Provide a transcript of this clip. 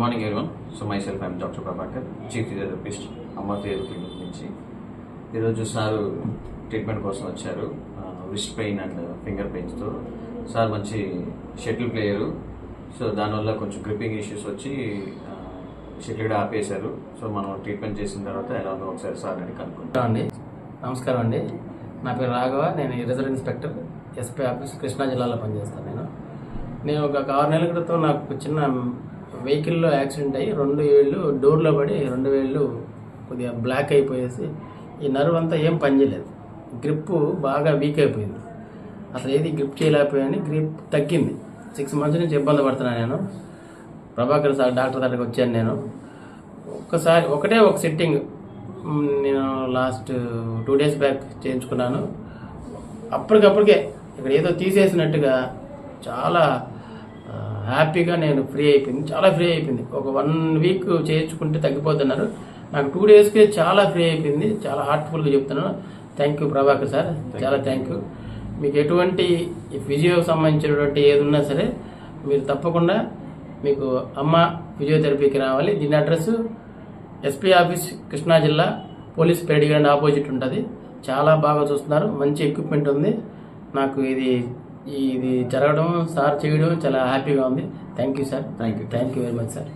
Morning everyone. So myself I'm doctor Prabhakar, chief physiotherapist Amma fair clinic నుంచి. ఈరోజు sir treatment కోసం వచ్చారు, wrist pain and finger పెయిన్స్తో. Sir మంచి షటిల్ ప్లేయరు, సో దానివల్ల కొంచెం గ్రిప్పింగ్ ఇష్యూస్ వచ్చి షటిల్ కూడా ఆపేశారు. సో మనం ట్రీట్మెంట్ చేసిన తర్వాత ఎలా ఉందో ఒకసారి సార్ అని కనుక్కుంటాం. అండి నమస్కారం అండి, నా పేరు రాఘవ. నేను reserve inspector SP office Krishna జిల్లాలో పనిచేస్తాను. నేను ఒక 6 నెలల క్రితం నాకు చిన్న వెహికల్లో యాక్సిడెంట్ అయ్యి 2 వేళ్ళు డోర్లో పడి 2 వేళ్ళు కొద్దిగా బ్లాక్ అయిపోయేసి ఈ నర్వ్ అంతా ఏం పనిచేయలేదు. గ్రిప్ బాగా వీక్ అయిపోయింది, అసలు ఏది గ్రిప్ చేయలేకపోయాని గ్రిప్ తగ్గింది. 6 మంత్స్ నుంచి ఇబ్బంది పడుతున్నాను. నేను ప్రభాకర్ సార్ డాక్టర్ దగ్గరికి వచ్చాను. నేను ఒకటే ఒక సిట్టింగ్ నేను లాస్ట్ 2 days బ్యాక్ చేయించుకున్నాను. అప్పటికప్పటికే ఇక్కడ ఏదో తీసేసినట్టుగా చాలా హ్యాపీగా నేను ఫ్రీ అయిపోయింది, చాలా ఫ్రీ అయిపోయింది. ఒక 1 week చేయించుకుంటే తగ్గిపోతున్నారు, నాకు 2 daysకే చాలా ఫ్రీ అయిపోయింది. చాలా హార్ట్ఫుల్గా చెప్తున్నాను. థ్యాంక్ యూ ప్రభాకర్ సార్, చాలా థ్యాంక్ యూ. మీకు ఎటువంటి ఫిజియోకి సంబంధించినటువంటి ఏది ఉన్నా సరే మీరు తప్పకుండా మీకు అమ్మ ఫిజియోథెరపీకి రావాలి. దీని అడ్రస్ ఎస్పీ ఆఫీస్ కృష్ణా జిల్లా, పోలీస్ పెరేడ్ గ్రౌండ్ ఆపోజిట్ ఉంటుంది. చాలా బాగా చూస్తున్నారు, మంచి ఎక్విప్మెంట్ ఉంది. నాకు ఇది జరగడం, సార్ చేయడం చాలా హ్యాపీగా ఉంది. Thank you sir, thank you very much sir.